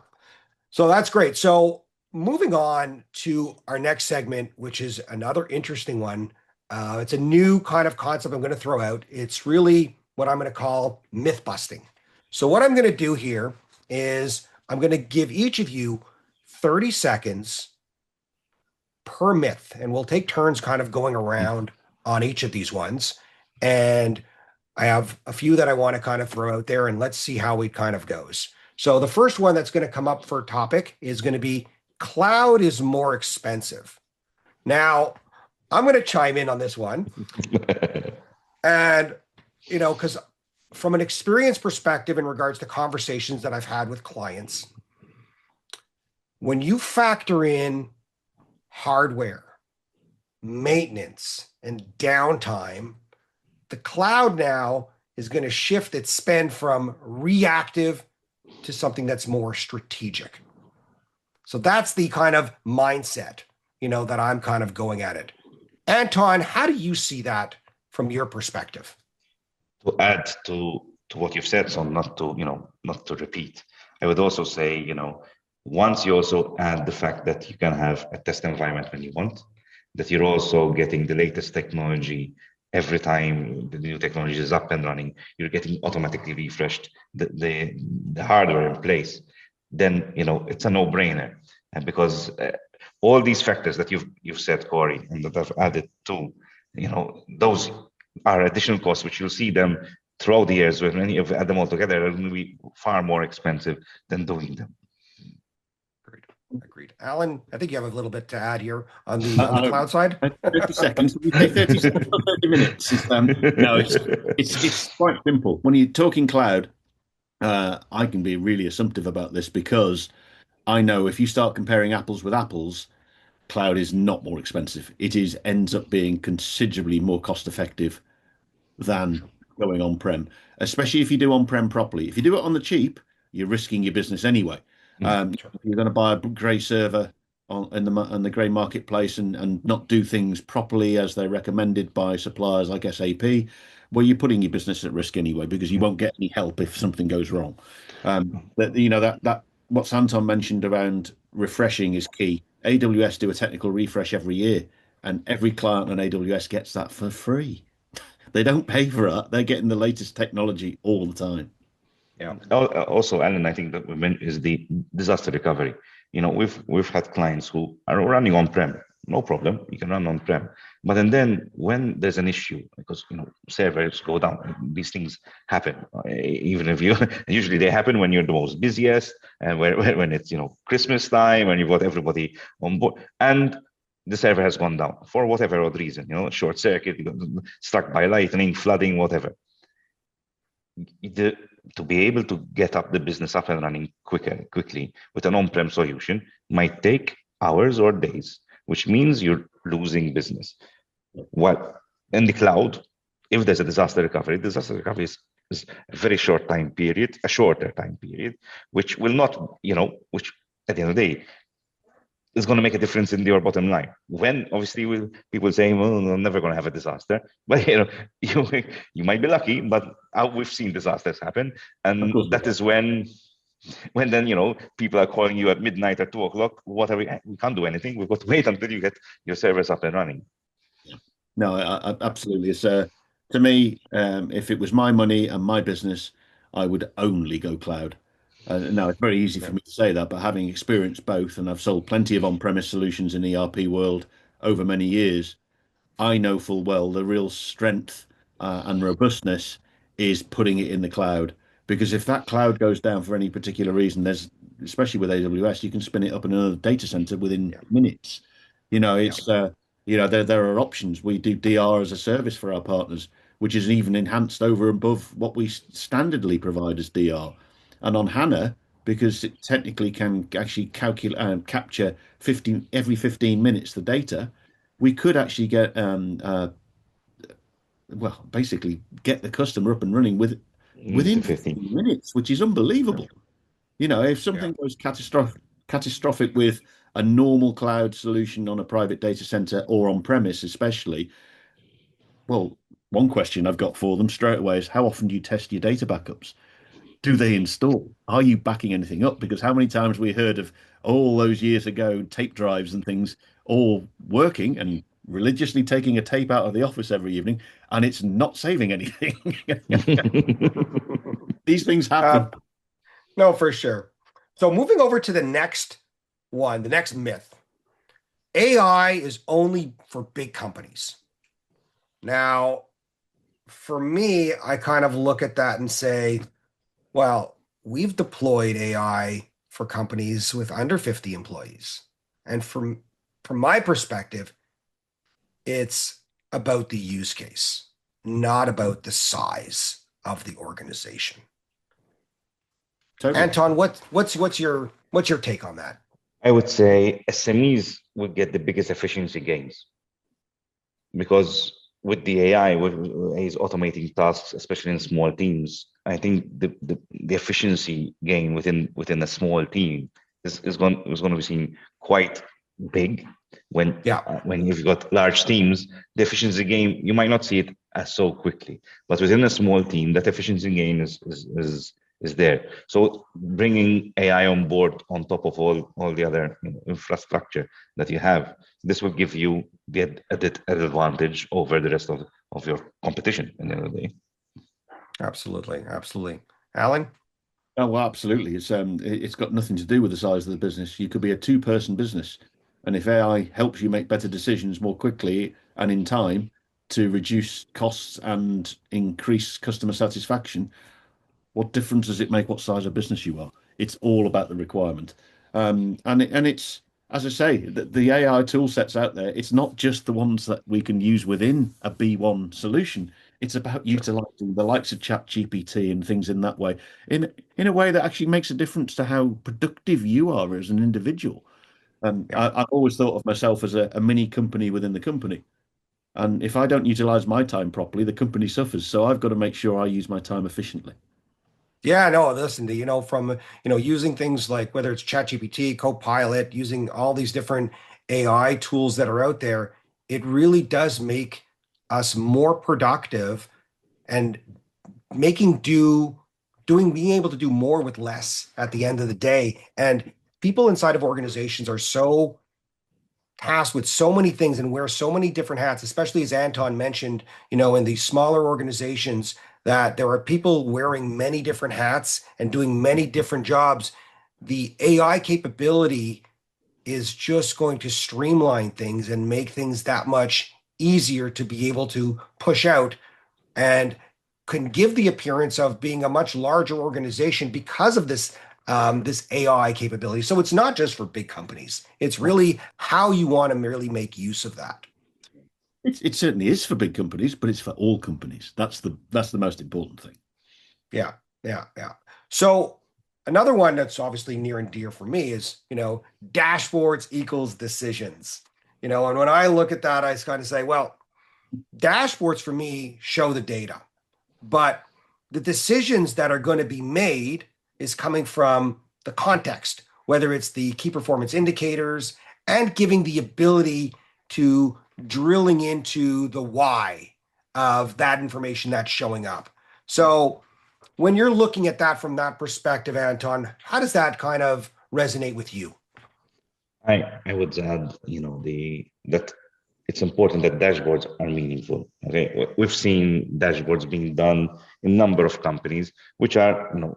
So that's great. So moving on to our next segment, which is another interesting one. It's a new kind of concept I'm going to throw out. It's really what I'm going to call myth busting. So what I'm going to do here is I'm going to give each of you 30 seconds per myth, and we'll take turns kind of going around on each of these ones. And I have a few that I want to kind of throw out there, and let's see how it kind of goes. So the first one that's going to come up for topic is going to be cloud is more expensive. Now, I'm going to chime in on this one. And, because from an experience perspective in regards to conversations that I've had with clients, when you factor in hardware, maintenance, and downtime, the cloud now is going to shift its spend from reactive to something that's more strategic. So that's the kind of mindset, that I'm kind of going at it. Anton, how do you see that from your perspective? To add to what you've said, so not to repeat, I would also say, once you also add the fact that you can have a test environment when you want, that you're also getting the latest technology every time the new technology is up and running, you're getting automatically refreshed the hardware in place, then it's a no-brainer. And because all these factors that you've said, Corey, and that I've added to, those are additional costs which you'll see them throughout the years. When you add them all together, it will be far more expensive than doing them. Agreed. Alyn, I think you have a little bit to add here on the cloud side. 30 seconds. We say 30 seconds or 30 minutes. No, it's quite simple. When you're talking cloud, I can be really assumptive about this because I know if you start comparing apples with apples, cloud is not more expensive. It ends up being considerably more cost effective than going on-prem, especially if you do on-prem properly. If you do it on the cheap, you're risking your business anyway. If you're going to buy a grey server on the grey marketplace and not do things properly as they're recommended by suppliers like SAP, well, you're putting your business at risk anyway because you won't get any help if something goes wrong. But that what Anton mentioned around refreshing is key. AWS do a technical refresh every year, and every client on AWS gets that for free. They don't pay for it; they're getting the latest technology all the time. Yeah. Also, Alyn, I think that is the disaster recovery. We've had clients who are running on-prem, no problem, you can run on-prem. But then when there's an issue, because servers go down, these things happen. Even if usually they happen when you're the most busiest, and when it's Christmas time, and you've got everybody on board, and the server has gone down for whatever odd reason, short circuit, struck by lightning, flooding, whatever. To be able to get up the business up and running quickly with an on-prem solution might take hours or days, which means you're losing business. Well, in the cloud, if there's a disaster recovery is a very short time period, a shorter time period, which will not, which at the end of the day is going to make a difference in your bottom line. When obviously people say, well, I'm never going to have a disaster, but you might be lucky, but we've seen disasters happen, and that is when then people are calling you at midnight or 2:00. What are we can't do anything. We've got to wait until you get your servers up and running. No, absolutely. It's to me, if it was my money and my business, I would only go cloud. Now, it's very easy for me to say that, but having experienced both, and I've sold plenty of on-premise solutions in the ERP world over many years, I know full well the real strength and robustness is putting it in the cloud. Because if that cloud goes down for any particular reason, especially with AWS, you can spin it up in another data center within minutes. There are options. We do DR as a service for our partners, which is even enhanced over and above what we standardly provide as DR. And on HANA, because it technically can actually capture every 15 minutes the data, we could actually get basically get the customer up and running within 15 minutes, which is unbelievable. If something goes catastrophic with a normal cloud solution on a private data center or on premise especially, well, one question I've got for them straight away is, how often do you test your data backups? Do they install? Are you backing anything up? Because how many times we heard of all those years ago tape drives and things all working and religiously taking a tape out of the office every evening, and it's not saving anything. These things happen. No, for sure. So moving over to the next one, the next myth. AI is only for big companies. Now, for me, I kind of look at that and say, well, we've deployed AI for companies with under 50 employees. And from my perspective, it's about the use case, not about the size of the organization. Totally. Anton, what's your take on that? I would say SMEs would get the biggest efficiency gains because with the AI, with is automating tasks, especially in small teams. I think the efficiency gain within a small team is going to be seen quite big when you've got large teams. The efficiency gain, you might not see it as so quickly, but within a small team, that efficiency gain is there. So bringing AI on board on top of all the other infrastructure that you have, this will give you the advantage over the rest of your competition in the end of the day. Absolutely. Alyn? Oh, well, absolutely. It's got nothing to do with the size of the business. You could be a two-person business, and if AI helps you make better decisions more quickly and in time to reduce costs and increase customer satisfaction, what difference does it make what size of business you are? It's all about the requirement. And it's, as I say, the AI tool sets out there, it's not just the ones that we can use within a B1 solution. It's about utilizing the likes of ChatGPT and things in that way, in a way that actually makes a difference to how productive you are as an individual. And I've always thought of myself as a mini company within the company. And if I don't utilize my time properly, the company suffers. So I've got to make sure I use my time efficiently. Yeah, no, listen, from, using things like whether it's ChatGPT, Copilot, using all these different AI tools that are out there, it really does make us more productive and being able to do more with less at the end of the day. And people inside of organizations are so tasked with so many things and wear so many different hats, especially as Anton mentioned, in these smaller organizations, that there are people wearing many different hats and doing many different jobs. The AI capability is just going to streamline things and make things that much easier to be able to push out, and can give the appearance of being a much larger organization because of this AI capability. So it's not just for big companies. It's really how you want to really make use of that. It certainly is for big companies, but it's for all companies. That's the most important thing. Yeah. So another one that's obviously near and dear for me is, dashboards equals decisions. And when I look at that, I kind of say, well, dashboards for me show the data, but the decisions that are going to be made is coming from the context, whether it's the key performance indicators and giving the ability to drilling into the why of that information that's showing up. So when you're looking at that from that perspective, Anton, how does that kind of resonate with you? I would add, that it's important that dashboards are meaningful. Okay, we've seen dashboards being done in a number of companies, which are,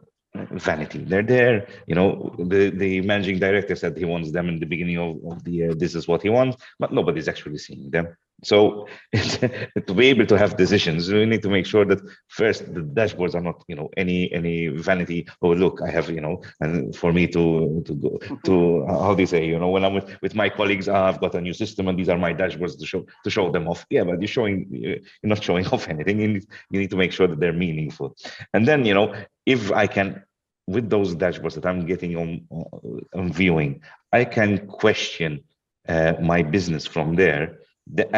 vanity. They're there. The managing director said he wants them in the beginning of the year. This is what he wants, but nobody's actually seeing them. So to be able to have decisions, we need to make sure that first the dashboards are not, any vanity. Oh, look, I have, and for me to go to how do you say, when I'm with my colleagues, I've got a new system and these are my dashboards to show them off. Yeah, but you're not showing off anything. You need to make sure that they're meaningful. And then, if I can, with those dashboards that I'm getting on viewing, I can question my business from there,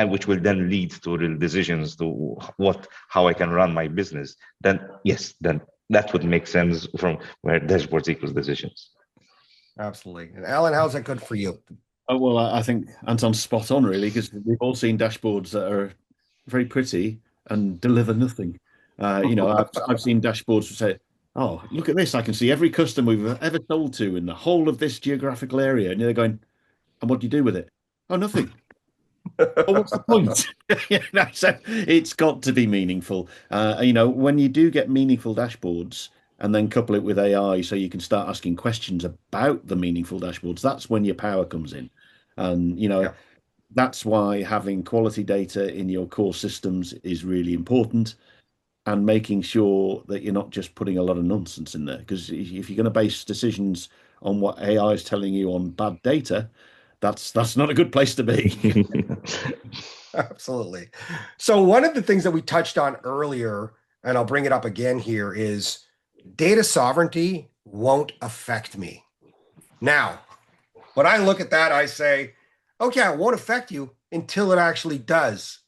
which will then lead to real decisions to how I can run my business. Then yes, then that would make sense from where dashboards equals decisions. Absolutely. And Alyn, how's that good for you? Oh, well, I think Anton's spot on, really, because we've all seen dashboards that are very pretty and deliver nothing. I've seen dashboards that say, oh, look at this. I can see every customer we've ever sold to in the whole of this geographical area. And they're going, and what do you do with it? Oh, nothing. Well, what's the point? So it's got to be meaningful. When you do get meaningful dashboards and then couple it with AI so you can start asking questions about the meaningful dashboards, that's when your power comes in. And, that's why having quality data in your core systems is really important. and making sure that you're not just putting a lot of nonsense in there. Because if you're going to base decisions on what AI is telling you on bad data, that's not a good place to be. Absolutely. So one of the things that we touched on earlier, and I'll bring it up again here, is data sovereignty won't affect me. Now, when I look at that, I say, okay, it won't affect you until it actually does.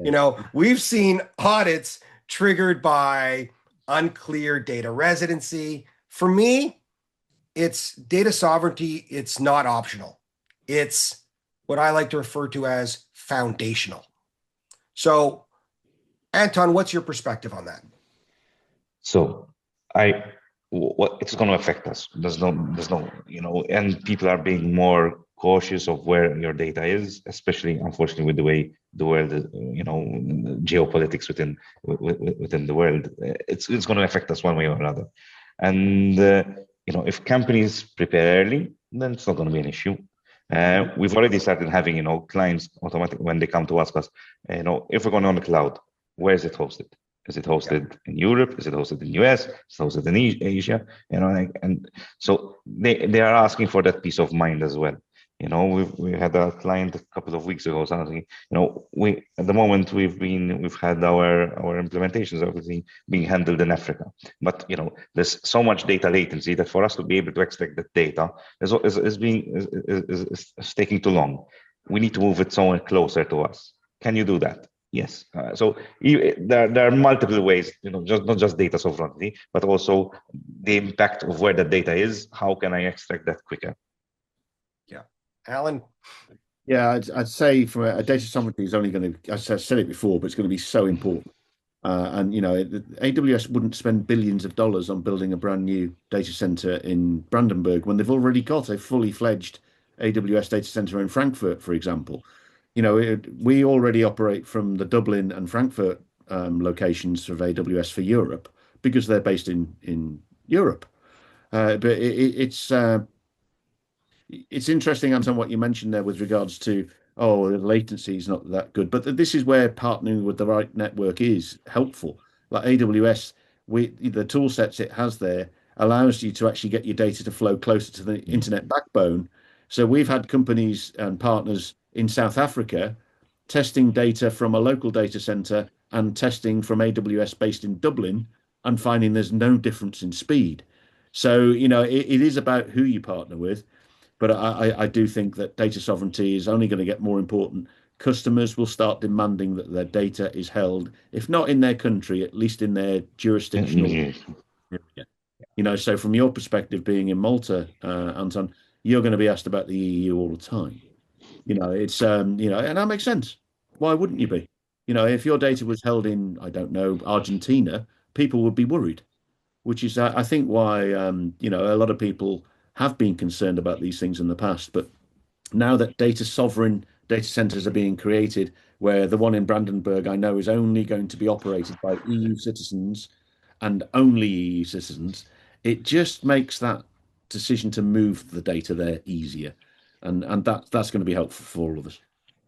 You know, we've seen audits triggered by unclear data residency. For me, it's data sovereignty. It's not optional. It's what I like to refer to as foundational. So, Anton, what's your perspective on that? So what it's going to affect us. There's no, and people are being more cautious of where your data is, especially, unfortunately, with the way the world, geopolitics within the world. It's going to affect us one way or another. And if companies prepare early, then it's not going to be an issue. We've already started having, clients automatic when they come to ask us, if we're going on the cloud, where is it hosted? Is it hosted in Europe? Is it hosted in US? Is it hosted in Asia? And so they are asking for that peace of mind as well. We had a client a couple of weeks ago, something, we at the moment we've had our implementations obviously being handled in Africa. But there's so much data latency that for us to be able to extract that data is taking too long. We need to move it somewhere closer to us. Can you do that? Yes. So there are multiple ways, not just data sovereignty, but also the impact of where the data is. How can I extract that quicker? Yeah. Alyn? Yeah, I'd say for a data sovereignty is only going to, as I said it before, but it's going to be so important. And AWS wouldn't spend billions of dollars on building a brand new data center in Brandenburg when they've already got a fully fledged AWS data center in Frankfurt, for example. We already operate from the Dublin and Frankfurt locations of AWS for Europe because they're based in Europe. But it's interesting, Anton, what you mentioned there with regards to, the latency is not that good. But this is where partnering with the right network is helpful. Like AWS, the tool sets it has there allows you to actually get your data to flow closer to the internet backbone. So we've had companies and partners in South Africa testing data from a local data center and testing from AWS based in Dublin and finding there's no difference in speed. So, it is about who you partner with. But I do think that data sovereignty is only going to get more important. Customers will start demanding that their data is held, if not in their country, at least in their jurisdictional area. So from your perspective, being in Malta, Anton, you're going to be asked about the EU all the time. It's and that makes sense. Why wouldn't you be? If your data was held in, I don't know, Argentina, people would be worried, which is, I think, why a lot of people have been concerned about these things in the past. But now that sovereign data centers are being created, where the one in Brandenburg I know is only going to be operated by EU citizens and only EU citizens, it just makes that decision to move the data there easier. And that's going to be helpful for all of us.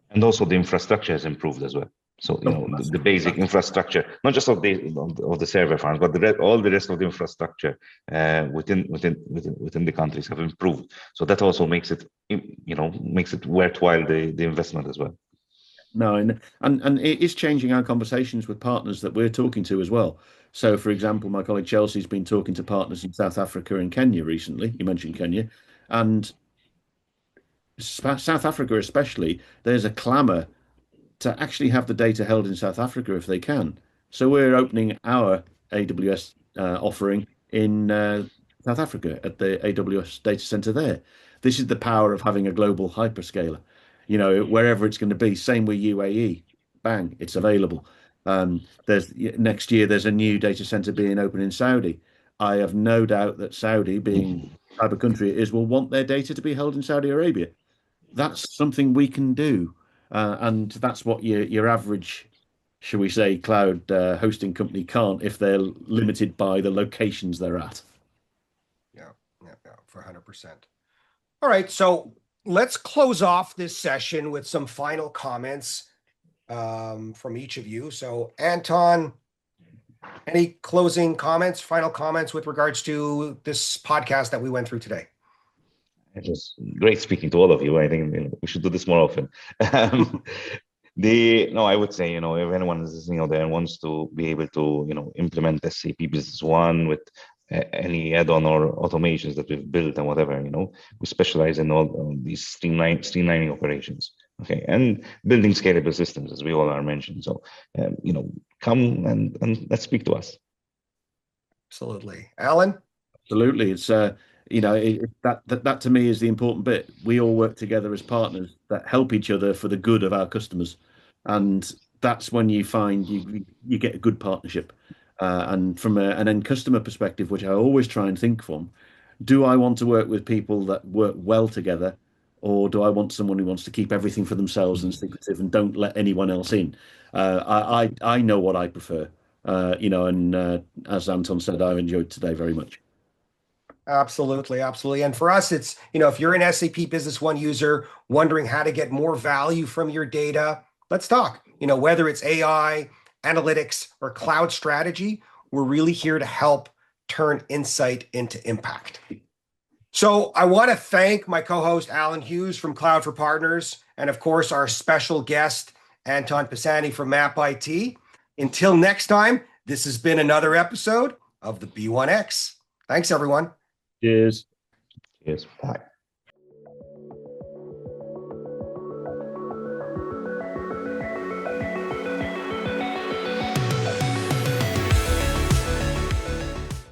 And also the infrastructure has improved as well. So the basic infrastructure, not just of the server farms, but all the rest of the infrastructure within the countries have improved. So that also makes it worthwhile the investment as well. No, and it is changing our conversations with partners that we're talking to as well. So, for example, my colleague Chelsea's been talking to partners in South Africa and Kenya recently. You mentioned Kenya, and South Africa especially, there's a clamour to actually have the data held in South Africa if they can. So we're opening our AWS offering in South Africa at the AWS data center there. This is the power of having a global hyperscaler. Wherever it's going to be. Same with UAE. Bang, it's available. Next year there's a new data center being opened in Saudi. I have no doubt that Saudi, being the type of country it is, will want their data to be held in Saudi Arabia. That's something we can do. And that's what your average, shall we say, cloud hosting company can't if they're limited by the locations they're at. Yeah, for 100%. All right, so let's close off this session with some final comments from each of you. So, Anton, Any closing comments, final comments with regards to this podcast that we went through today? It was great speaking to all of you. I think we should do this more often. I would say, if anyone is listening out there and wants to be able to, implement SAP Business One with any add-on or automations that we've built and whatever, we specialize in all these streamlining operations, okay, and building scalable systems, as we all are mentioned. So, come and let's speak to us. Absolutely. Alyn? Absolutely. It's that to me is the important bit. We all work together as partners that help each other for the good of our customers, and that's when you find you get a good partnership. And from an end customer perspective, which I always try and think from, do I want to work with people that work well together, or do I want someone who wants to keep everything for themselves and secretive and don't let anyone else in? I know what I prefer, and as Anton said, I've enjoyed today very much. Absolutely. And for us, it's, if you're an SAP Business One user wondering how to get more value from your data, let's talk. Whether it's AI, analytics, or cloud strategy, we're really here to help turn insight into impact. So I want to thank my co-host, Alyn Hughes from Cloud for Partners, and of course, our special guest, Anton Pisani from MAP IT. Until next time, this has been another episode of the B1X. Thanks, everyone. Cheers. Cheers. Bye.